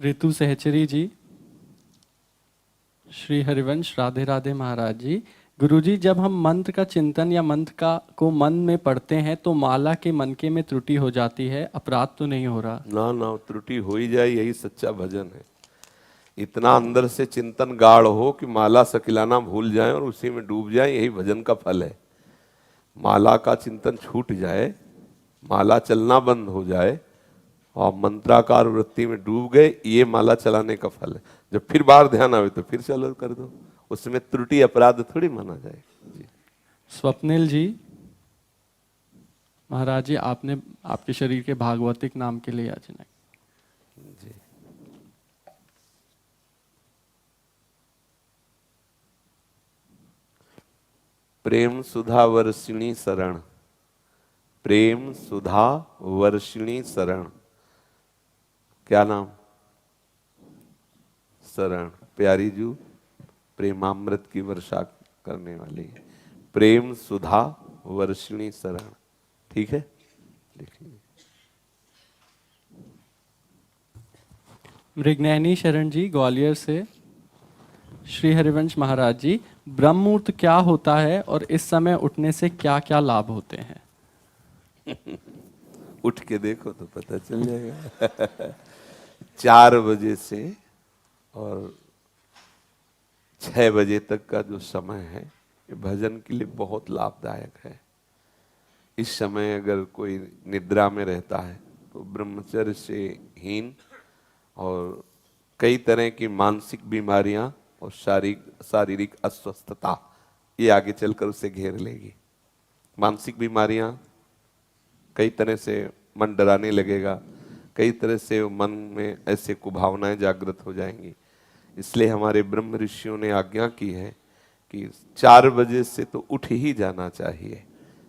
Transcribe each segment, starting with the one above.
ऋतु सहचरी जी, श्री हरिवंश, राधे राधे महाराज जी। गुरुजी, जब हम मंत्र का चिंतन या मंत्र का को मन में पढ़ते हैं तो माला के मनके में त्रुटि हो जाती है, अपराध तो नहीं हो रहा? ना ना, त्रुटि हो ही जाए, यही सच्चा भजन है। इतना अंदर से चिंतन गाढ़ हो कि माला सकिलाना भूल जाए और उसी में डूब जाए, यही भजन का फल है। माला का चिंतन छूट जाए, माला चलना बंद हो जाए और मंत्राकार वृत्ति में डूब गए, ये माला चलाने का फल है। जब फिर बाहर ध्यान आवे तो फिर चलो कर दो, उसमें त्रुटि अपराध थोड़ी माना जाए जी। स्वप्निल जी, महाराज जी, आपने आपके शरीर के भागवतिक नाम के लिए याचना जी। प्रेम सुधा वर्षिणी शरण, प्रेम सुधा वर्षिणी शरण। क्या नाम? शरण, प्यारी जू, प्रेमामृत की वर्षा करने वाली, प्रेम सुधा वर्षिणी शरण। ठीक है, देखिए। मृगनयनी शरण जी, ग्वालियर से। श्री हरिवंश महाराज जी, ब्रह्म मुहूर्त क्या होता है और इस समय उठने से क्या क्या लाभ होते हैं? उठ के देखो तो पता चल जाएगा। 4 बजे से और 6 बजे तक का जो समय है, ये भजन के लिए बहुत लाभदायक है। इस समय अगर कोई निद्रा में रहता है तो ब्रह्मचर्य से हीन और कई तरह की मानसिक बीमारियां और शारीरिक अस्वस्थता, ये आगे चलकर उसे घेर लेगी। मानसिक बीमारियां, कई तरह से मन डराने लगेगा, कई तरह से मन में ऐसे कुभावनाएं जागृत हो जाएंगी। इसलिए हमारे ब्रह्म ऋषियों ने आज्ञा की है कि 4 बजे से तो उठ ही जाना चाहिए,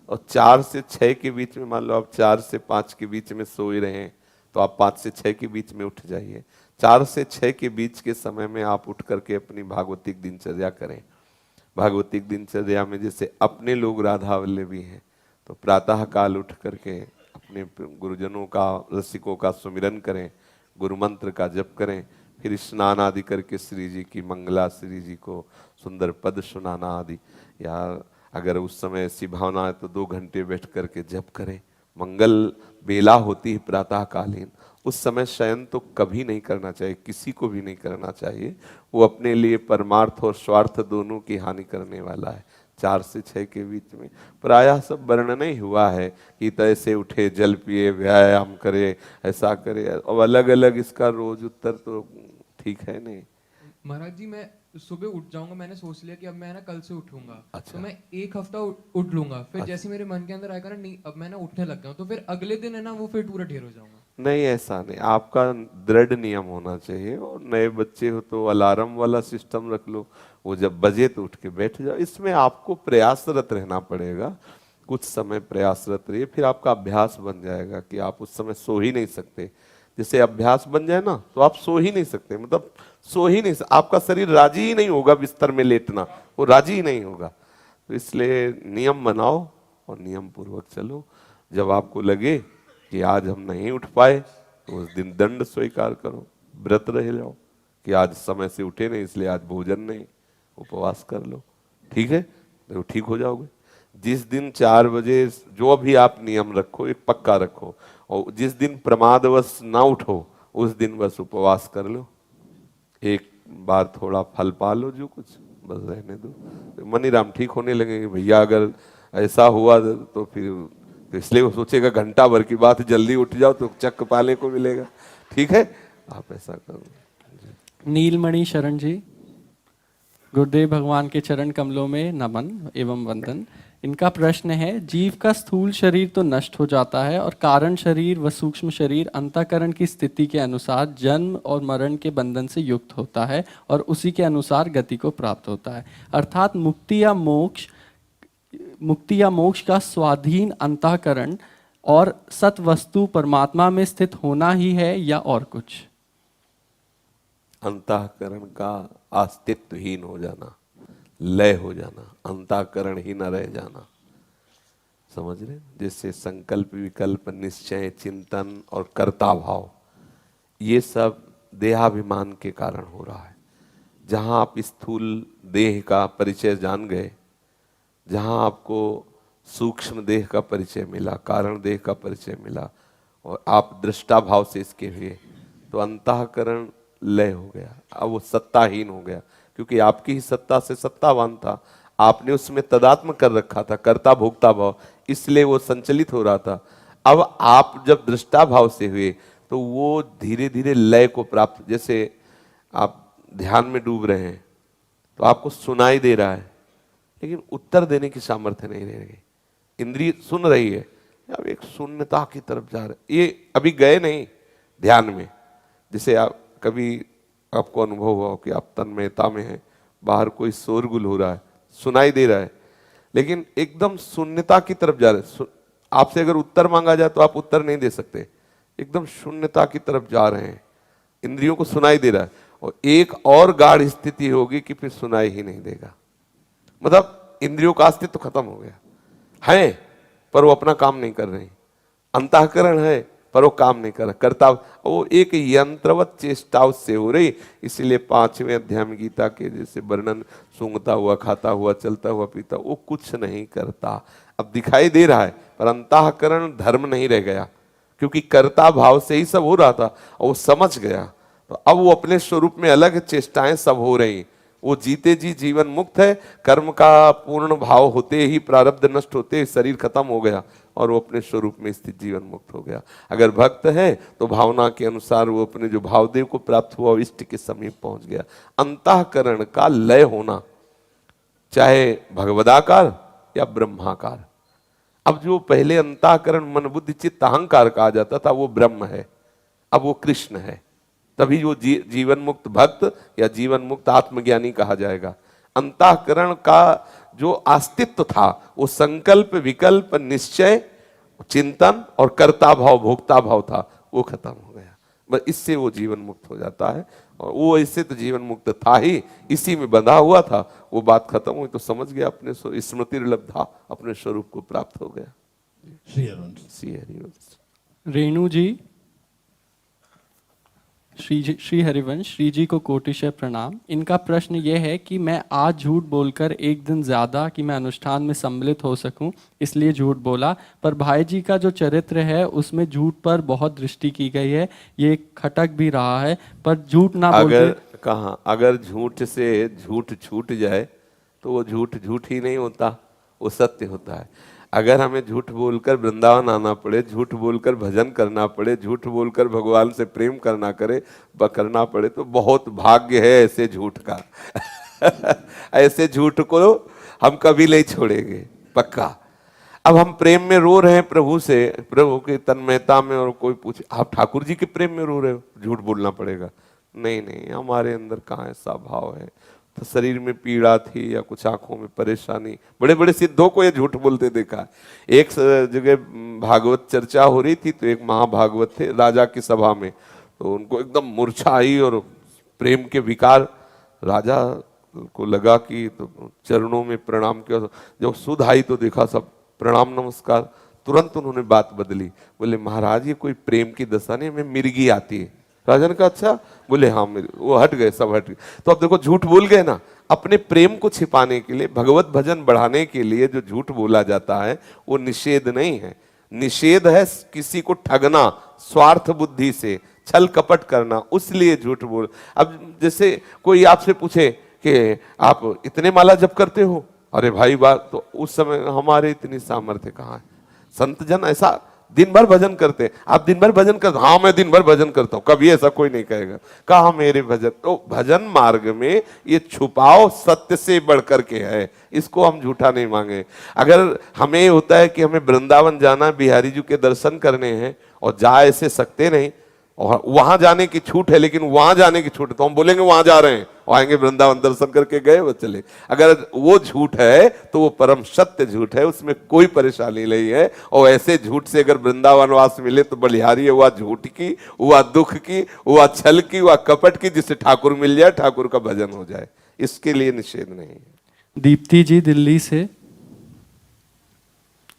और 4 से 6 के बीच में, मान लो आप 4 से 5 के बीच में सो ही रहे हैं तो आप 5 से 6 के बीच में उठ जाइए। 4 से 6 के बीच के समय में आप उठ करके अपनी भागवतिक दिनचर्या करें। भागवतिक दिनचर्या में जैसे अपने लोग राधा वल्लभी हैं तो प्रातः काल उठ करके अपने गुरुजनों का, रसिकों का सुमिरन करें, गुरु मंत्र का जप करें, फिर स्नान आदि करके श्री जी की मंगला, श्री जी को सुंदर पद सुनाना आदि, या अगर उस समय ऐसी भावना है तो 2 घंटे बैठ करके जप करें। मंगल बेला होती है प्रातः कालीन, उस समय शयन तो कभी नहीं करना चाहिए, किसी को भी नहीं करना चाहिए। वो अपने लिए परमार्थ और स्वार्थ दोनों की हानि करने वाला है। 4 से 6 के बीच में प्रायः सब वर्णन ही हुआ है कि तैसे उठे, जल पिए, व्यायाम करे, ऐसा करे। अब अलग अलग इसका रोज उत्तर तो ठीक है नहीं। महाराज जी, मैं सुबह उठ जाऊंगा, मैंने सोच लिया कि अब मैं ना कल से उठूंगा। अच्छा। तो मैं 1 हफ्ता उठ लूंगा, फिर अच्छा। जैसे मेरे मन के अंदर आएगा ना, नहीं अब मैं ना उठने लग गया हूं, तो फिर अगले दिन है ना वो फिर पूरा ढेर हो जाऊंगा। नहीं, ऐसा नहीं, आपका दृढ़ नियम होना चाहिए। और नए बच्चे हो तो अलार्म वाला सिस्टम रख लो, वो जब बजे तो उठ के बैठ जाओ। इसमें आपको प्रयासरत रहना पड़ेगा, कुछ समय प्रयासरत रहिए, फिर आपका अभ्यास बन जाएगा कि आप उस समय सो ही नहीं सकते। जैसे अभ्यास बन जाए ना तो आप सो ही नहीं सकते, मतलब सो ही नहीं आपका शरीर राजी ही नहीं होगा बिस्तर में लेटना, वो राजी ही नहीं होगा। तो इसलिए नियम बनाओ और नियम पूर्वक चलो। जब आपको लगे कि आज हम नहीं उठ पाए तो उस दिन दंड स्वीकार करो, व्रत रह जाओ कि आज समय से उठे नहीं इसलिए आज भोजन नहीं, उपवास कर लो। ठीक है, तो ठीक हो जाओगे। जिस दिन 4 बजे जो भी आप नियम रखो, एक पक्का रखो, और जिस दिन प्रमादवश ना उठो उस दिन बस उपवास कर लो, एक बार थोड़ा फल पा लो, जो कुछ बस रहने दो। तो मनीराम ठीक होने लगेंगे। भैया अगर ऐसा हुआ तो फिर तो इसलिए वो सोचेगा घंटा भर की बात, जल्दी उठ जाओ तो चक्क पाने को मिलेगा। ठीक है, आप ऐसा करो। नीलमणि शरण जी, गुरुदेव भगवान के चरण कमलों में नमन एवं वंदन। इनका प्रश्न है, जीव का स्थूल शरीर तो नष्ट हो जाता है और कारण शरीर व सूक्ष्म शरीर अंतःकरण की स्थिति के अनुसार जन्म और मरण के बंधन से युक्त होता है और उसी के अनुसार गति को प्राप्त होता है। अर्थात मुक्ति या मोक्ष का स्वाधीन अंतःकरण और सत वस्तु परमात्मा में स्थित होना ही है या और कुछ? अंतःकरण का अस्तित्वहीन हो जाना, लय हो जाना, अंतःकरण ही न रह जाना। समझ रहे? जैसे संकल्प, विकल्प, निश्चय, चिंतन और कर्ता भाव, ये सब देहाभिमान के कारण हो रहा है। जहां आप स्थूल देह का परिचय जान गए, जहां आपको सूक्ष्म देह का परिचय मिला, कारण देह का परिचय मिला, और आप दृष्टा भाव से इसके हुए, तो अंतःकरण लय हो गया। अब वो सत्ताहीन हो गया, क्योंकि आपकी ही सत्ता से सत्तावान था, आपने उसमें तदात्म कर रखा था, कर्ता भोक्ता भाव, इसलिए वो संचलित हो रहा था। अब आप जब दृष्टा भाव से हुए तो वो धीरे धीरे लय को प्राप्त, जैसे आप ध्यान में डूब रहे हैं तो आपको सुनाई दे रहा है, लेकिन उत्तर देने की सामर्थ्य नहीं रह गई। इंद्रिय सुन रही है, अब एक शून्यता की तरफ जा रहे, ये अभी गए नहीं ध्यान में। जैसे आप कभी आपको अनुभव हुआ कि आप तन्मयता में हैं, बाहर कोई शोरगुल हो रहा है, सुनाई दे रहा है, लेकिन एकदम शून्यता की तरफ जा रहे। आपसे अगर उत्तर मांगा जाए तो आप उत्तर नहीं दे सकते, एकदम शून्यता की तरफ जा रहे हैं, इंद्रियों को सुनाई दे रहा है, और एक और गाढ़ स्थिति होगी कि फिर सुनाई ही नहीं देगा। मतलब इंद्रियों का अस्तित्व खत्म हो गया है, पर वो अपना काम नहीं कर रही। अंतःकरण है पर वो काम नहीं कर रहा, करता वो एक यंत्रवत चेष्टा से हो रही। इसीलिए 5वें अध्याय में गीता के जैसे वर्णन, सूंघता हुआ, खाता हुआ, चलता हुआ, पीता, वो कुछ नहीं करता। अब दिखाई दे रहा है पर अंतःकरण धर्म नहीं रह गया, क्योंकि कर्ता भाव से ही सब हो रहा था और वो समझ गया। तो अब वो अपने स्वरूप में अलग चेष्टाएं सब हो रही। वो जीते जी जीवन मुक्त है, कर्म का पूर्ण भाव होते ही, प्रारब्ध नष्ट होते ही शरीर खत्म हो गया और वो अपने स्वरूप में स्थित जीवन मुक्त हो गया। अगर भक्त है तो भावना के अनुसार वो अपने जो भावदेव को प्राप्त हुआ इष्ट के समीप पहुंच गया। अंतःकरण का लय होना, चाहे भगवदाकार या ब्रह्माकार। अब जो पहले अंतःकरण मन बुद्धि चित्त अहंकार कहा जाता था वो ब्रह्म है, अब वो कृष्ण है। तभी वो जीवन मुक्त भक्त या जीवन मुक्त आत्मज्ञानी कहा जाएगा। अंतःकरण का जो अस्तित्व था वो संकल्प, विकल्प, निश्चय, चिंतन और कर्ता भाव, भोक्ता भाव था, वो खत्म हो गया। बस इससे वो जीवन मुक्त हो जाता है। और वो ऐसे तो जीवन मुक्त था ही, इसी में बंधा हुआ था। वो बात खत्म हुई तो समझ गया, अपने स्मृति लब्धा, अपने स्वरूप को प्राप्त हो गया। श्री हरिवंश। रेणु जी, श्री हरिवंश, श्री जी को कोटिशय प्रणाम। इनका प्रश्न यह है कि मैं आज झूठ बोलकर एक दिन ज़्यादा कि मैं अनुष्ठान में सम्मिलित हो सकूं, इसलिए झूठ बोला, पर भाई जी का जो चरित्र है उसमें झूठ पर बहुत दृष्टि की गई है, ये खटक भी रहा है, पर झूठ ना अगर बोलते। कहाँ, अगर झूठ से झूठ छूट जाए तो वो झूठ झूठ ही नहीं होता, वो सत्य होता है। अगर हमें झूठ बोलकर वृंदावन आना पड़े, झूठ बोलकर भजन करना पड़े, झूठ बोलकर भगवान से प्रेम करना करना पड़े, तो बहुत भाग्य है ऐसे झूठ का। ऐसे झूठ को हम कभी नहीं छोड़ेंगे, पक्का। अब हम प्रेम में रो रहे हैं प्रभु से, प्रभु की तन्मयता में, और कोई पूछे आप ठाकुर जी के प्रेम में रो रहे हो, झूठ बोलना पड़ेगा? नहीं नहीं, हमारे अंदर कहाँ ऐसा भाव है। तो शरीर में पीड़ा थी या कुछ आंखों में परेशानी, बड़े बड़े सिद्धों को ये झूठ बोलते देखा है। एक जगह भागवत चर्चा हो रही थी, तो एक महाभागवत थे राजा की सभा में, तो उनको एकदम मूर्छा आई और प्रेम के विकार, राजा को लगा कि तो चरणों में प्रणाम किया। जब सुध आई तो देखा सब प्रणाम नमस्कार, तुरंत उन्होंने बात बदली, बोले महाराज ये कोई प्रेम की दशा नहीं, हमें मिर्गी आती है। राजा ने कहा अच्छा, बोले हाँ मेरे, वो हट गए, सब हट गए। तो अब देखो झूठ बोल गए ना, अपने प्रेम को छिपाने के लिए, भगवत भजन बढ़ाने के लिए जो झूठ बोला जाता है वो निषेध नहीं है। निषेध है किसी को ठगना, स्वार्थ बुद्धि से छल कपट करना, उसलिए झूठ बोल। अब जैसे कोई आपसे पूछे कि आप इतने माला जप करते हो, अरे भाई बात, तो उस समय हमारे इतनी सामर्थ्य कहाँ है। संत जन ऐसा दिन भर भजन करते, आप दिन भर भजन करते, हाँ मैं दिन भर भजन करता हूं, कभी ऐसा कोई नहीं कहेगा। कहा मेरे भजन, तो भजन मार्ग में ये छुपाव सत्य से बढ़कर के है, इसको हम झूठा नहीं मांगे। अगर हमें ये होता है कि हमें वृंदावन जाना, बिहारी जी के दर्शन करने हैं और जा ऐसे सकते नहीं, और वहां जाने की छूट है, लेकिन वहां जाने की छूट है, तो हम बोलेंगे वहां जा रहे हैं, और आएंगे वृंदावन दर्शन करके गए वो चले। अगर वो झूठ है तो वो परम सत्य झूठ है, उसमें कोई परेशानी नहीं है। और ऐसे झूठ से अगर वृंदावन वास मिले तो बलिहारी है, हुआ झूठ की, हुआ दुख की, हुआ छल की, हुआ कपट की, जिससे ठाकुर मिल जाए, ठाकुर का भजन हो जाए, इसके लिए निषेध नहीं है। दीप्ति जी दिल्ली से,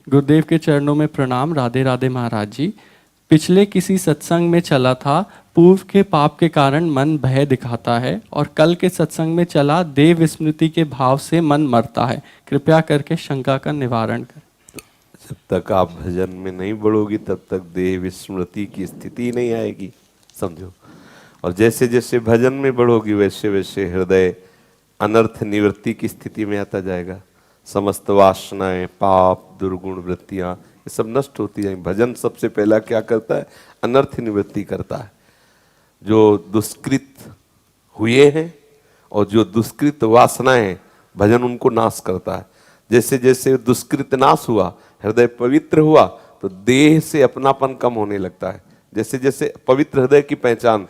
गुरुदेव के चरणों में प्रणाम। राधे राधे महाराज जी। पिछले किसी सत्संग में चला था, पूर्व के पाप के कारण मन भय दिखाता है, और कल के सत्संग में चला, देव विस्मृति के भाव से मन मरता है। कृपया करके शंका का निवारण करें। जब तक आप भजन में नहीं बढ़ोगी तब तक देह विस्मृति की स्थिति नहीं आएगी, समझो। और जैसे जैसे भजन में बढ़ोगी वैसे वैसे हृदय अनर्थ निवृत्ति की स्थिति में आता जाएगा। समस्त वासनाएं, पाप, दुर्गुण वृत्तियां, ये सब नष्ट होती जाएंगी। भजन सबसे पहला क्या करता है? अनर्थ निवृत्ति करता है। जो दुष्कृत हुए हैं और जो दुष्कृत वासनाएं, भजन उनको नाश करता है। जैसे जैसे दुष्कृत नाश हुआ, हृदय पवित्र हुआ, तो देह से अपनापन कम होने लगता है। जैसे जैसे पवित्र हृदय की पहचान,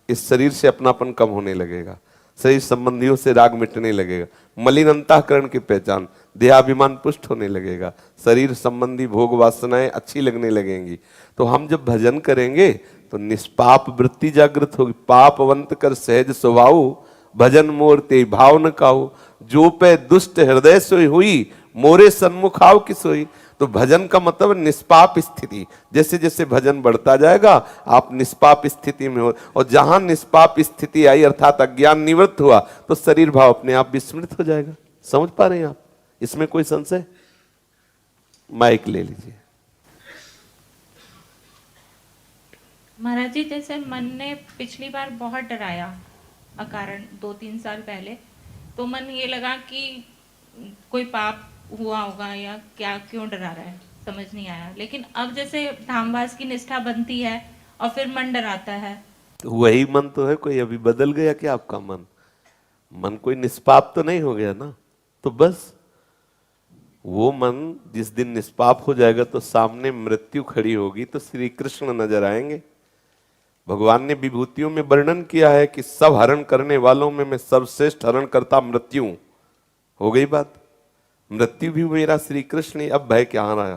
इस शरीर से अपनापन कम होने लगेगा, शरीर संबंधियों से राग मिटने लगेगा। मलिन अंतःकरण की पहचान, देहाभिमान पुष्ट होने लगेगा, शरीर संबंधी भोग वासनाएं अच्छी लगने लगेंगी। तो हम जब भजन करेंगे तो निष्पाप वृत्ति जागृत होगी। पापवंत कर सहज स्वभाव, भजन मोर ते भाव न काऊ, जो पे दुष्ट हृदय सोई हुई, मोरे सन्मुख आव की सोई। तो भजन का मतलब निष्पाप स्थिति। जैसे जैसे भजन बढ़ता जाएगा आप निष्पाप स्थिति में हो, और जहां निष्पाप स्थिति आई अर्थात अज्ञान निवृत्त हुआ, तो शरीर भाव अपने आप विस्मृत हो जाएगा। समझ पा रहे हैं आप? इसमें कोई संशय? माइक ले लीजिए। महाराज जी, जैसे मन ने पिछली बार बहुत डराया अकारण 2-3 साल पहले, तो मन ये लगा कि कोई पाप हुआ होगा या क्या, क्यों डरा रहा है, समझ नहीं आया। लेकिन अब जैसे धामवास की निष्ठा बनती है और फिर मन डराता है। तो वही मन तो है, कोई अभी बदल गया क्या आपका मन? मन कोई निष्पाप तो नहीं हो गया ना। तो बस वो मन जिस दिन निष्पाप हो जाएगा तो सामने मृत्यु खड़ी होगी तो श्री कृष्ण नजर आएंगे। भगवान ने विभूतियों में वर्णन किया है कि सब हरण करने वालों में मैं सर्वश्रेष्ठ हरण करता मृत्यु। हो गई बात, मृत्यु भी मेरा श्री कृष्ण, अब भय क्या रहा।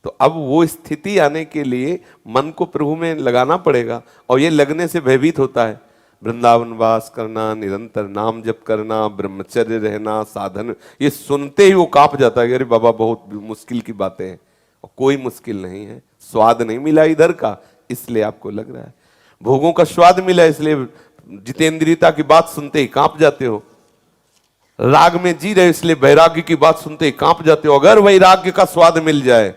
तो अब वो स्थिति आने के लिए मन को प्रभु में लगाना पड़ेगा, और ये लगने से भयभीत होता है। वृंदावन वास करना, निरंतर नाम जप करना, ब्रह्मचर्य रहना, साधन, ये सुनते ही वो कांप जाता है। अरे बाबा बहुत मुश्किल की बातें हैं। और कोई मुश्किल नहीं है, स्वाद नहीं मिला इधर का इसलिए आपको लग रहा है, भोगों का स्वाद मिला इसलिए जितेंद्रियता की बात सुनते ही कांप जाते हो, राग में जी रहे इसलिए वैराग्य की बात सुनते ही कांप जाते हो। अगर वैराग्य का स्वाद मिल जाए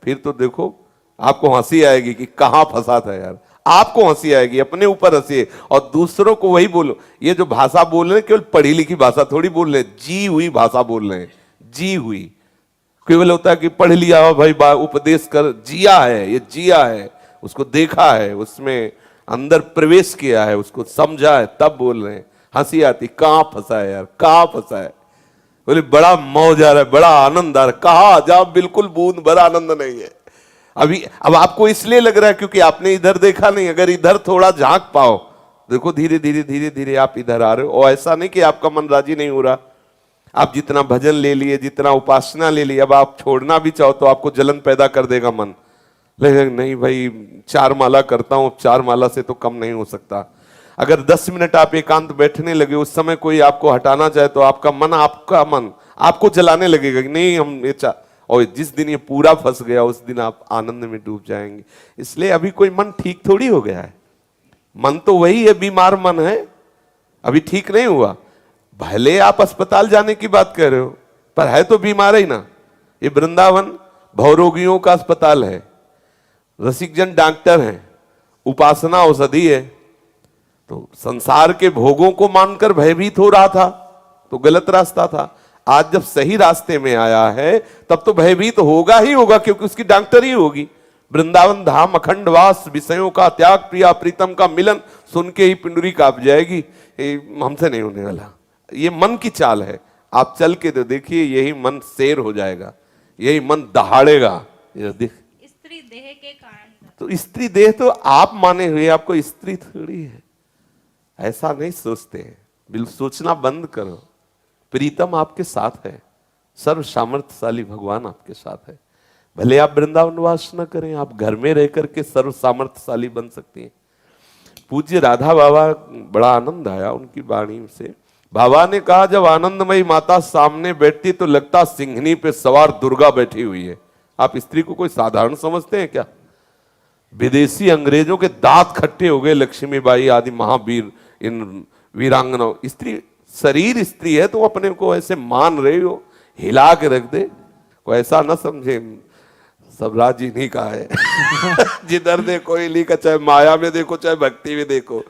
फिर तो देखो आपको हंसी आएगी कि कहां फंसा था यार। आपको हंसी आएगी, अपने ऊपर हंसी, और दूसरों को वही बोलो। ये जो भाषा बोल रहे हैं केवल पढ़ी लिखी भाषा थोड़ी बोल रहे हैं, जी हुई भाषा बोल रहे हैं। जी हुई केवल होता है कि पढ़ लिया हो भाई, उपदेश कर, जिया है, ये जिया है, उसको देखा है, उसमें अंदर प्रवेश किया है, उसको समझा है, तब बोल रहे हैं। हंसी आती, कहां फंसा है यार, कहां फंसा है। बोले बड़ा मौज आ रहा है, बड़ा आनंद आ रहा है, कहा जहां बिल्कुल बूंद भर आनंद नहीं है अभी। अब आपको इसलिए लग रहा है क्योंकि आपने इधर देखा नहीं। अगर इधर थोड़ा झांक पाओ, देखो धीरे धीरे धीरे धीरे आप इधर आ रहे हो। और ऐसा नहीं कि आपका मन राजी नहीं हो रहा। आप जितना भजन ले लिए, जितना उपासना ले ली, अब आप छोड़ना भी चाहो तो आपको जलन पैदा कर देगा मन। लेकिन नहीं भाई, 4 माला करता हूं, 4 माला से तो कम नहीं हो सकता। अगर 10 मिनट आप एकांत बैठने लगे, उस समय कोई आपको हटाना चाहे तो आपका मन आपको जलाने लगेगा कि नहीं हम ये और जिस दिन ये पूरा फंस गया उस दिन आप आनंद में डूब जाएंगे। इसलिए अभी कोई मन ठीक थोड़ी हो गया है, मन तो वही है, बीमार मन है, अभी ठीक नहीं हुआ। भले आप अस्पताल जाने की बात कर रहे हो पर है तो बीमार ही ना। ये वृंदावन भवरोगियों का अस्पताल है, रसिक जन डॉक्टर हैं, उपासना औषधि है। तो संसार के भोगों को मानकर भयभीत हो रहा था तो गलत रास्ता था। आज जब सही रास्ते में आया है तब तो भयभीत होगा ही होगा, क्योंकि उसकी डॉक्टर ही होगी। वृंदावन धाम अखंड वास, विषयों का त्याग, प्रिया प्रीतम का मिलन, सुन के ही पिंडुरी कांप जाएगी। हमसे नहीं होने वाला, ये मन की चाल है। आप चल के तो देखिए, यही मन शेर हो जाएगा, यही मन दहाड़ेगा। स्त्री देह के कारण, तो स्त्री देह तो आप माने हुए, आपको स्त्री थोड़ी है। ऐसा नहीं सोचते हैं, बिल्कुल सोचना बंद करो। प्रीतम आपके साथ है, सर्व सामर्थ्यशाली भगवान आपके साथ है। भले आप वृंदावन वास न करें, आप घर में रह करके सर्व सामर्थ्यशाली बन सकती हैं। पूज्य राधा बाबा, बड़ा आनंद आया उनकी वाणी से। बाबा ने कहा जब आनंदमयी माता सामने बैठती तो लगता सिंहनी पे सवार दुर्गा बैठी हुई है। आप स्त्री को कोई साधारण समझते हैं क्या? विदेशी अंग्रेजों के दांत खट्टे हो गए लक्ष्मीबाई आदि महावीर इन वीरांगनाओं। स्त्री शरीर स्त्री है तो अपने को ऐसे मान रहे हो, हिला के रख दे, कोई ऐसा ना समझे सब राज्य इन्हीं का है। जिधर देखो इन्हीं का, चाहे माया में देखो चाहे भक्ति में देखो,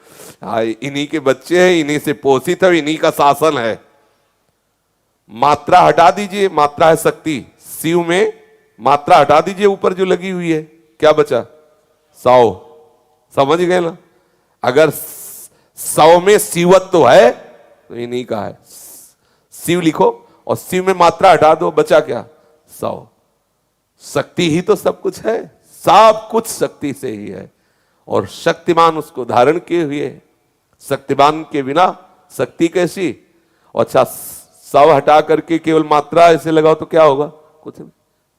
इन्हीं के बच्चे हैं, इन्हीं से पोषित है, इन्हीं का शासन है। मात्रा हटा दीजिए, मात्रा है शक्ति, शिव में मात्रा हटा दीजिए ऊपर जो लगी हुई है, क्या बचा? 100। समझ गए ना? अगर 100 में शिवत्व तो है तो इन्हीं का है। शिव लिखो और शिव में मात्रा हटा दो, बचा क्या? 100। शक्ति ही तो सब कुछ है, सब कुछ शक्ति से ही है और शक्तिमान उसको धारण किए हुए है। शक्तिमान के बिना शक्ति कैसी? अच्छा 100 हटा करके केवल मात्रा ऐसे लगाओ तो क्या होगा? कुछ नहीं,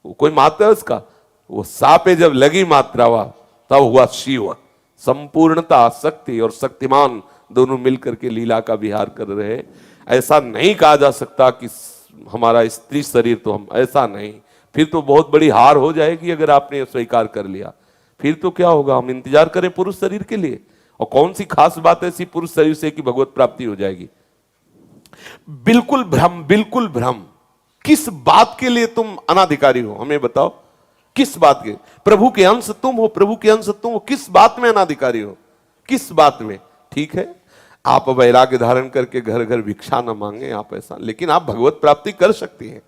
वो कोई मात्रा है उसका, वो सा पे जब लगी मात्रा हुआ तब हुआ शिव। संपूर्णता, शक्ति और शक्तिमान दोनों मिलकर के लीला का विहार कर रहे हैं। ऐसा नहीं कहा जा सकता कि हमारा स्त्री शरीर, तो हम ऐसा नहीं, फिर तो बहुत बड़ी हार हो जाएगी अगर आपने स्वीकार कर लिया। फिर तो क्या होगा? हम इंतजार करें पुरुष शरीर के लिए, और कौन सी खास बात ऐसी पुरुष शरीर से कि भगवत प्राप्ति हो जाएगी? बिल्कुल भ्रम, बिल्कुल भ्रम। किस बात के लिए तुम अनाधिकारी हो, हमें बताओ। किस बात के? प्रभु के अंश तुम हो, प्रभु के अंश तुम हो, किस बात में अनाधिकारी हो? किस बात में? ठीक है, आप वैराग्य धारण करके घर घर भिक्षा न मांगे आप ऐसा, लेकिन आप भगवत प्राप्ति कर सकती हैं।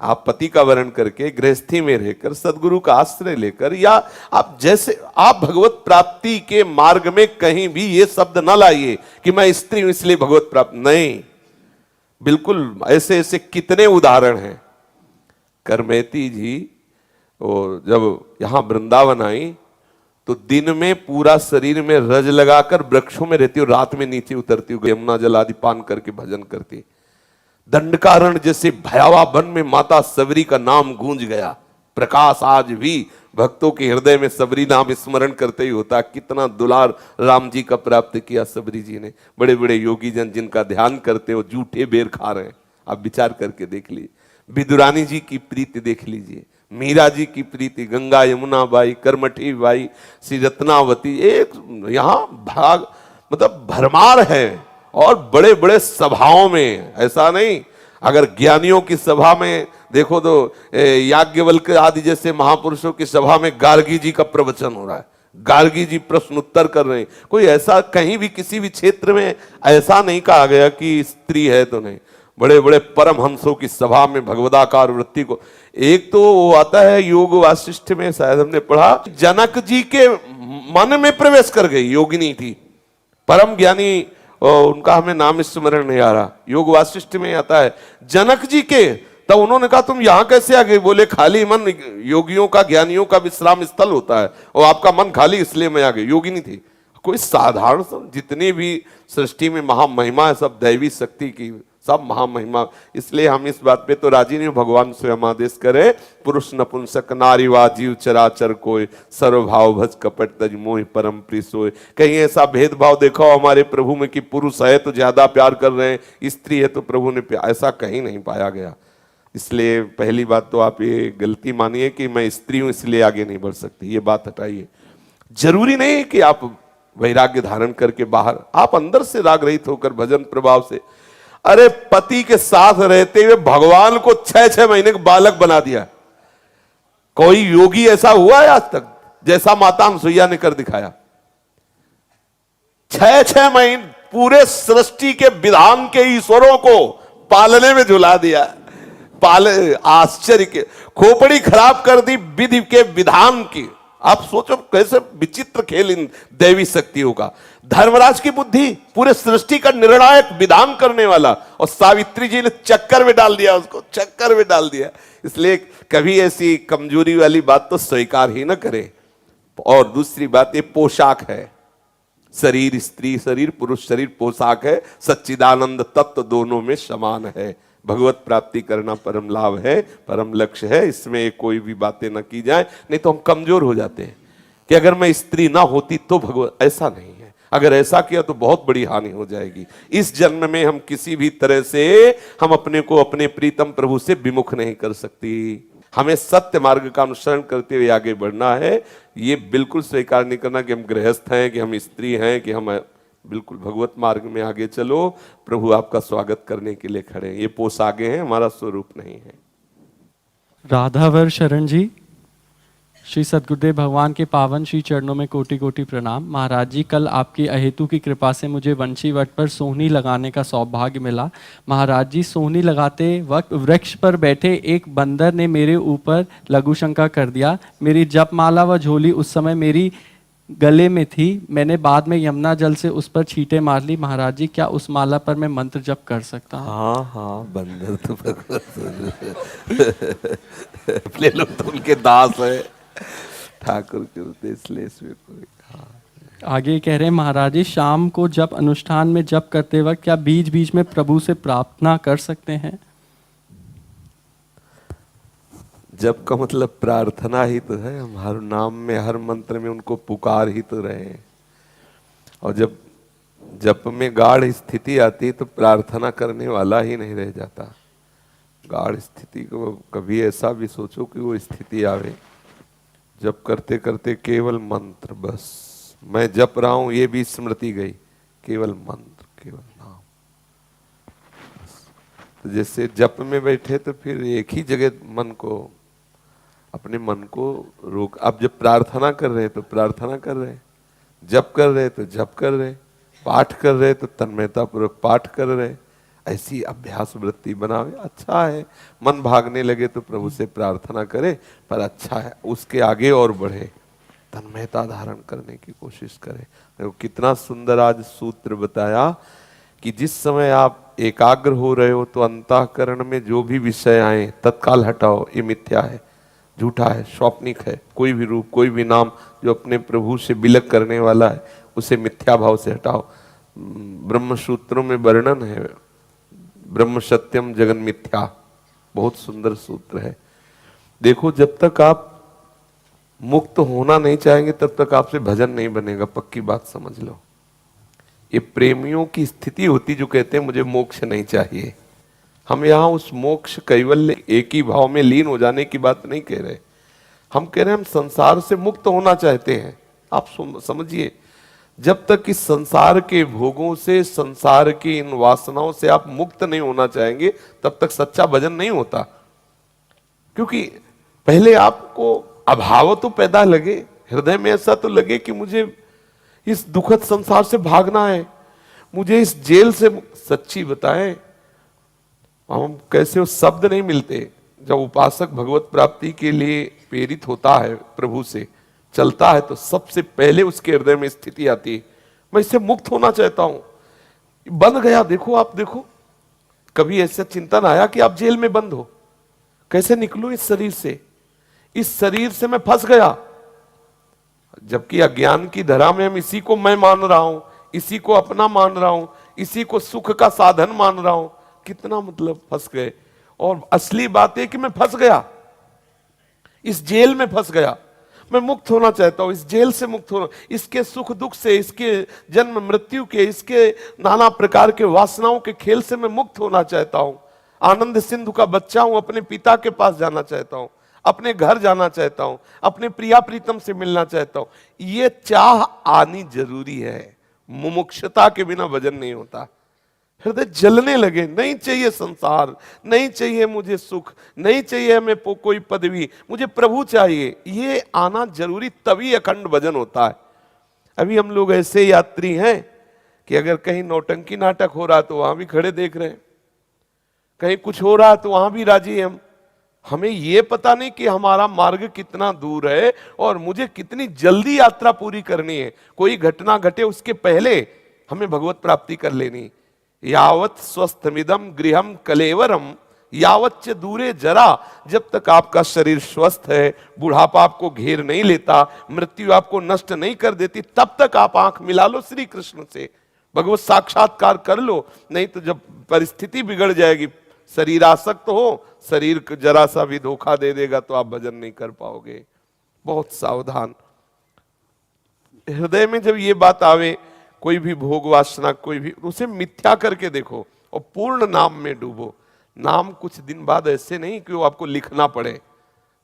आप पति का वरण करके गृहस्थी में रहकर सदगुरु का आश्रय लेकर, या आप जैसे आप भगवत प्राप्ति के मार्ग में कहीं भी ये शब्द न लाइए कि मैं स्त्री हूं इसलिए भगवत प्राप्त, नहीं, बिल्कुल ऐसे ऐसे कितने उदाहरण हैं। करमेती जी वो जब यहां वृंदावन आई तो दिन में पूरा शरीर में रज लगाकर वृक्षों में रहती हूँ, रात में नीचे उतरती हूँ, यमुना जल आदि पान करके भजन करती। दंडकारण्य जैसे भयावह वन में माता सबरी का नाम गूंज गया। प्रकाश आज भी भक्तों के हृदय में सबरी नाम स्मरण करते ही होता। कितना दुलार राम जी का प्राप्त किया सबरी जी ने। बड़े बड़े योगी जन जिनका ध्यान करते हो जूठे बेर खा रहे हैं, आप विचार करके देख लीजिए। विदुरानी जी की प्रीति देख लीजिए, मीरा जी की प्रीति, गंगा यमुना बाई, करमठी बाई, श्री रत्नावती, एक यहाँ भाग मतलब भरमार है। और बड़े बड़े सभाओं में, ऐसा नहीं, अगर ज्ञानियों की सभा में देखो तो याज्ञवल्क्य आदि जैसे महापुरुषों की सभा में गार्गी जी का प्रवचन हो रहा है, गार्गी जी प्रश्न उत्तर कर रहे हैं। कोई ऐसा कहीं भी किसी भी क्षेत्र में ऐसा नहीं कहा गया कि स्त्री है तो नहीं। बड़े बड़े परमहंसों की सभा में भगवदाकार वृत्ति को, एक तो वो आता है योग वासिष्ठ में, शायद हमने पढ़ा, जनक जी के मन में प्रवेश कर गई, योगिनी थी, परम ज्ञानी, उनका हमें नाम स्मरण नहीं आ रहा, योग वासिष्ठ में आता है जनक जी के। तब उन्होंने कहा तुम यहां कैसे आ गए? बोले खाली मन योगियों का, ज्ञानियों का विश्राम स्थल होता है और आपका मन खाली इसलिए मैं आ गई। योगिनी थी, कोई साधारण सब, जितनी भी सृष्टि में महामहिमा है सब दैवी शक्ति की, सब महामहिमा। इसलिए हम इस बात पे तो राजी नहीं, भगवान स्वयं आदेश करे, पुरुष नपुंसक नारी वा जीव चराचर कोय, सर्वभाव भज कपट तज मोहि परम प्रिय सोय। कहीं ऐसा भेदभाव देखो हमारे प्रभु में कि पुरुष है तो ज्यादा प्यार कर रहे हैं, स्त्री है तो प्रभु ने प्यार, ऐसा कहीं नहीं पाया गया। इसलिए पहली बात तो आप ये गलती मानिए कि मैं स्त्री हूं इसलिए आगे नहीं बढ़ सकती, ये बात हटाइए। जरूरी नहीं कि आप वैराग्य धारण करके बाहर, आप अंदर से राग रहित होकर भजन प्रभाव से, अरे पति के साथ रहते हुए भगवान को 6-6 महीने का बालक बना दिया। कोई योगी ऐसा हुआ है आज तक जैसा माता अनसुईया ने कर दिखाया? 6-6 महीने पूरे सृष्टि के विधान के ईश्वरों को पालने में झुला दिया। आश्चर्य के खोपड़ी खराब कर दी विधि के विधान की। आप सोचो कैसे विचित्र खेल इन दैवी शक्तियों का। धर्मराज की बुद्धि पूरे सृष्टि का निर्णायक विधान करने वाला, और सावित्री जी ने चक्कर में डाल दिया, उसको चक्कर में डाल दिया। इसलिए कभी ऐसी कमजोरी वाली बात तो स्वीकार ही ना करें। और दूसरी बात, ये पोशाक है, शरीर स्त्री शरीर, पुरुष शरीर पोशाक है, सच्चिदानंद तत्व दोनों में समान है। भगवत प्राप्ति करना परम लाभ है, परम लक्ष्य है, इसमें कोई भी बातें न की जाए, नहीं तो हम कमजोर हो जाते हैं कि अगर मैं स्त्री ना होती तो भगवत, ऐसा नहीं है। अगर ऐसा किया तो बहुत बड़ी हानि हो जाएगी। इस जन्म में हम किसी भी तरह से हम अपने को अपने प्रीतम प्रभु से विमुख नहीं कर सकती। हमें सत्य मार्ग का अनुसरण करते हुए आगे बढ़ना है। ये बिल्कुल स्वीकार नहीं करना कि हम गृहस्थ हैं, कि हम स्त्री हैं, कि हम बिल्कुल भगवत मार्ग में आगे चलो। प्रभु आपका स्वागत करने के लिए खड़े हैं। ये पोशाके हैं, हमारा स्वरूप नहीं है। राधावर शरण जी, श्री सद्गुरुदेव भगवान के पावन श्री चरणों में कोटि कोटि प्रणाम। महाराज जी, कल आपकी अहेतु की कृपा से मुझे वंशी वट पर सोहनी लगाने का सौभाग्य मिला। महाराज जी, सोहनी लगाते वक्त वृक्ष पर बैठे एक बंदर ने मेरे ऊपर लघुशंका कर दिया। मेरी जपमाला व झोली उस समय मेरी गले में थी। मैंने बाद में यमुना जल से उस पर छींटे मार ली। महाराज जी, क्या उस माला पर मैं मंत्र जप कर सकता हूँ? हाँ हाँ, बंदर तो भगवत अपने लोग तो उनके दास है, ठाकुर के होते, इसलिए इसमें कोई। हाँ। आगे कह रहे हैं महाराज जी, शाम को जप अनुष्ठान में जप करते वक्त क्या बीच बीच में प्रभु से प्रार्थना कर सकते हैं? जप का मतलब प्रार्थना ही तो है। हम हर नाम में, हर मंत्र में उनको पुकार ही तो रहे हैं। और जब जप में गाढ़ स्थिति आती है तो प्रार्थना करने वाला ही नहीं रह जाता। गाढ़ स्थिति को कभी ऐसा भी सोचो कि वो स्थिति आवे, जप करते करते केवल मंत्र, बस मैं जप रहा हूं ये भी स्मृति गई, केवल मंत्र, केवल नाम। तो जैसे जप में बैठे तो फिर एक ही जगह मन को, अपने मन को रोक। अब जब प्रार्थना कर रहे हैं तो प्रार्थना कर रहे हैं, जप कर रहे हैं तो जप कर रहे हैं, पाठ कर रहे हैं तो तन्मयता पूर्वक पाठ कर रहे हैं। ऐसी अभ्यास वृत्ति बनावे, अच्छा है। मन भागने लगे तो प्रभु से प्रार्थना करे, पर अच्छा है उसके आगे और बढ़े, तन्मयता धारण करने की कोशिश करें। देखो कितना सुंदर आज सूत्र बताया कि जिस समय आप एकाग्र हो रहे हो तो अंतःकरण में जो भी विषय आए तत्काल हटाओ। ये मिथ्या है, झूठा है, स्वप्निक है। कोई भी रूप, कोई भी नाम जो अपने प्रभु से विलग करने वाला है उसे मिथ्या भाव से हटाओ। ब्रह्म सूत्रों में वर्णन है, ब्रह्म सत्यम जगन मिथ्या, बहुत सुंदर सूत्र है। देखो जब तक आप मुक्त होना नहीं चाहेंगे तब तक आपसे भजन नहीं बनेगा, पक्की बात समझ लो। ये प्रेमियों की स्थिति होती जो कहते हैं मुझे मोक्ष नहीं चाहिए। हम यहाँ उस मोक्ष कैवल्य एक ही भाव में लीन हो जाने की बात नहीं कह रहे, हम कह रहे हैं हम संसार से मुक्त होना चाहते हैं। आप समझिए, जब तक इस संसार के भोगों से, संसार की इन वासनाओं से आप मुक्त नहीं होना चाहेंगे तब तक सच्चा भजन नहीं होता। क्योंकि पहले आपको अभाव तो पैदा लगे, हृदय में ऐसा तो लगे कि मुझे इस दुखद संसार से भागना है, मुझे इस जेल से। सच्ची बताएं, हम कैसे, उस शब्द नहीं मिलते। जब उपासक भगवत प्राप्ति के लिए प्रेरित होता है, प्रभु से चलता है, तो सबसे पहले उसके हृदय में स्थिति आती है, मैं इससे मुक्त होना चाहता हूं। बंद गया, देखो आप देखो, कभी ऐसा चिंतन आया कि आप जेल में बंद हो, कैसे निकलूं इस शरीर से, इस शरीर से मैं फंस गया। जबकि अज्ञान की धरा में हम इसी को मैं मान रहा हूं, इसी को अपना मान रहा हूं, इसी को सुख का साधन मान रहा हूं। कितना मतलब फंस गए। और असली बात है कि मैं फंस गया, इस जेल में फंस गया। मैं मुक्त होना चाहता हूं, इस जेल से मुक्त होना, इसके सुख दुख से, इसके जन्म मृत्यु के, इसके नाना प्रकार के वासनाओं के खेल से मैं मुक्त होना चाहता हूं। आनंद सिंधु का बच्चा हूं, अपने पिता के पास जाना चाहता हूं, अपने घर जाना चाहता हूं, अपने प्रिया प्रीतम से मिलना चाहता हूं। ये चाह आनी जरूरी है। मुमुक्षता के बिना भजन नहीं होता। हृदय जलने लगे, नहीं चाहिए संसार, नहीं चाहिए मुझे सुख, नहीं चाहिए हमें कोई पदवी, मुझे प्रभु चाहिए, ये आना जरूरी, तभी अखंड भजन होता है। अभी हम लोग ऐसे यात्री हैं कि अगर कहीं नौटंकी नाटक हो रहा तो वहां भी खड़े देख रहे हैं, कहीं कुछ हो रहा तो वहां भी राजी हैं। हमें ये पता नहीं कि हमारा मार्ग कितना दूर है और मुझे कितनी जल्दी यात्रा पूरी करनी है। कोई घटना घटे उसके पहले हमें भगवत प्राप्ति कर लेनी। यावत स्वस्थमिदम गृहम कलेवरम यावत दूरे जरा। जब तक आपका शरीर स्वस्थ है, बुढ़ापा आपको घेर नहीं लेता, मृत्यु आपको नष्ट नहीं कर देती, तब तक आप आंख मिला लो श्री कृष्ण से, भगवत साक्षात्कार कर लो। नहीं तो जब परिस्थिति बिगड़ जाएगी, शरीर आसक्त हो, शरीर जरा सा भी धोखा दे देगा तो आप भजन नहीं कर पाओगे। बहुत सावधान। हृदय में जब ये बात आवे, कोई भी भोग वासना, कोई भी, उसे मिथ्या करके देखो और पूर्ण नाम में डूबो। नाम कुछ दिन बाद ऐसे नहीं कि वो आपको लिखना पड़े,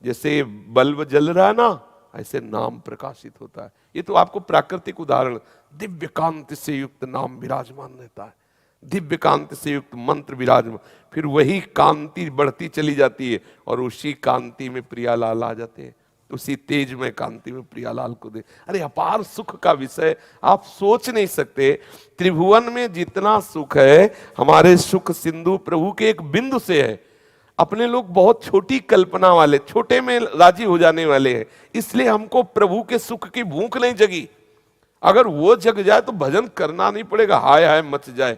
जैसे बल्ब जल रहा है ना, ऐसे नाम प्रकाशित होता है। ये तो आपको प्राकृतिक उदाहरण, दिव्य कांति से युक्त नाम विराजमान रहता है, दिव्य कांति से युक्त मंत्र विराजमान, फिर वही कांति बढ़ती चली जाती है और उसी कांति में प्रियालाल आ जाते हैं, उसी तेज में कांति में प्रियालाल को दे। अरे अपार सुख का विषय आप सोच नहीं सकते। त्रिभुवन में जितना सुख है, हमारे सुख सिंधु प्रभु के एक बिंदु से है। अपने लोग बहुत छोटी कल्पना वाले, छोटे में राजी हो जाने वाले हैं, इसलिए हमको प्रभु के सुख की भूख नहीं जगी। अगर वो जग जाए तो भजन करना नहीं पड़ेगा, हाय हाय मच जाए।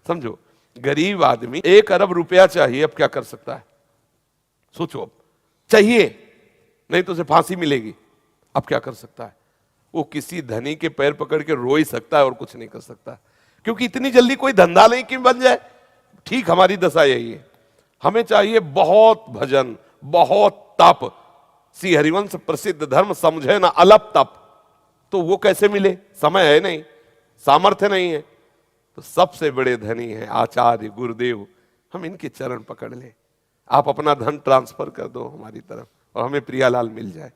समझो, गरीब आदमी 1 अरब रुपया चाहिए, अब क्या कर सकता है? सोचो, अब चाहिए, नहीं तो उसे फांसी मिलेगी, अब क्या कर सकता है? वो किसी धनी के पैर पकड़ के रो ही सकता है और कुछ नहीं कर सकता, क्योंकि इतनी जल्दी कोई धंधा नहीं कि बन जाए। ठीक हमारी दशा यही है। हमें चाहिए बहुत भजन, बहुत तप। श्री हरिवंश प्रसिद्ध धर्म समझे ना अलप तप, तो वो कैसे मिले? समय है नहीं, सामर्थ्य नहीं है। तो सबसे बड़े धनी हैं आचार्य गुरुदेव, हम इनके चरण पकड़ लें। आप अपना धन ट्रांसफर कर दो हमारी तरफ और हमें प्रियालाल मिल जाए।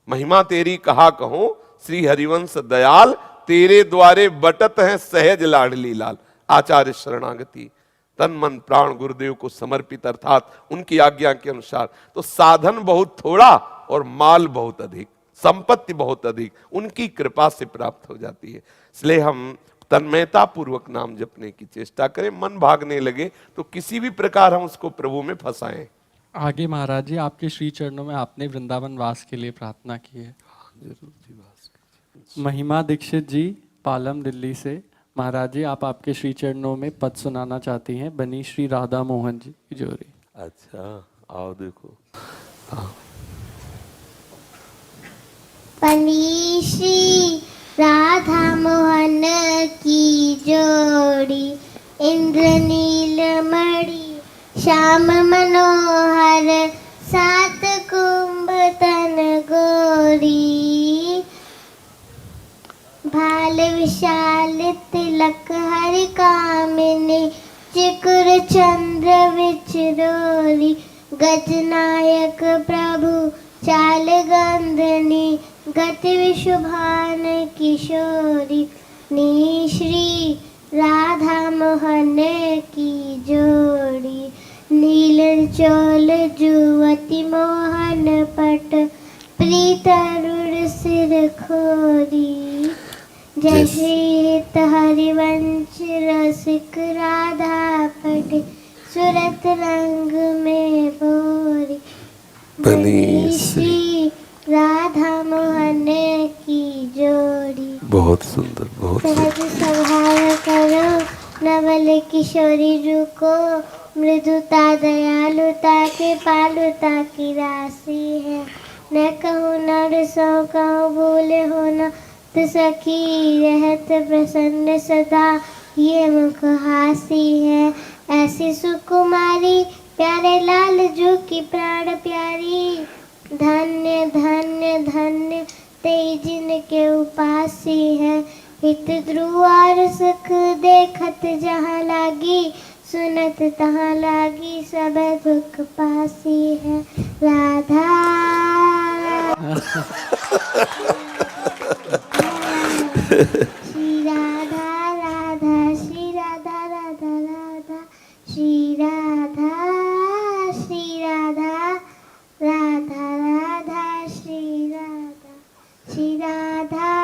महिमा तेरी कहा कहूं श्री हरिवंश दयाल, तेरे द्वारे बटत हैं सहज लाडली लाल। आचार्य शरणागति, तन मन प्राण गुरुदेव को समर्पित, अर्थात उनकी आज्ञा के अनुसार। तो साधन बहुत थोड़ा और माल बहुत अधिक, संपत्ति बहुत अधिक, उनकी कृपा से प्राप्त हो जाती है। इसलिए हम तन्मयता पूर्वक नाम जपने की चेष्टा करें। मन भागने लगे तो किसी भी प्रकार हम उसको प्रभु में फंसाएं। आगे महाराज जी, आपके श्री चरणों में आपने वृंदावन वास के लिए प्रार्थना की है। जरूर जी, वास। महिमा दीक्षित जी, पालम दिल्ली से। महाराज जी, आप आपके श्री चरणों में पद सुनाना चाहती हैं, बनी श्री राधा मोहन जी की जोड़ी। अच्छा, आओ देखो। बनी श्री राधा मोहन की जोड़ी, इंद्रनील मणि श्याम मनोहर, सात कुंभ तन गोरी, भाल विशाल तिलक हरि कामिनी, चिकुर चंद्र विचरोरी, गजनायक प्रभु चाल गंधनी, गति विशुभान किशोरी, नी श्री राधा मोहन की जोड़ी, नील चोल जुवती मोहन पट, प्रीत अरुण सिर खोरी, जय श्री हित हरिवंश रसिक राधा पट, सुरत रंग में बोरी, बनी श्री राधा मोहन की जोड़ी। बहुत सुंदर, बहुत सहज स्वभाव करो नवल किशोरी रुको, मृदुता दयालुता के पालुता की राशि है, न कहूँ न सो कहूँ भूले हो न तो सखी, रहत प्रसन्न सदा ये मुख हासी है, ऐसी सुकुमारी प्यारे लाल जो की प्राण प्यारी, धन्य धन्य धन्य तेज जिनके उपासी है, हित ध्रुवार सुख देखत जहाँ लागी, सुनत तहाँ लागी सब दुख पासी है। राधा श्री राधा राधा श्री राधा राधा राधा श्री राधा श्री राधा राधा राधा श्री राधा श्री राधा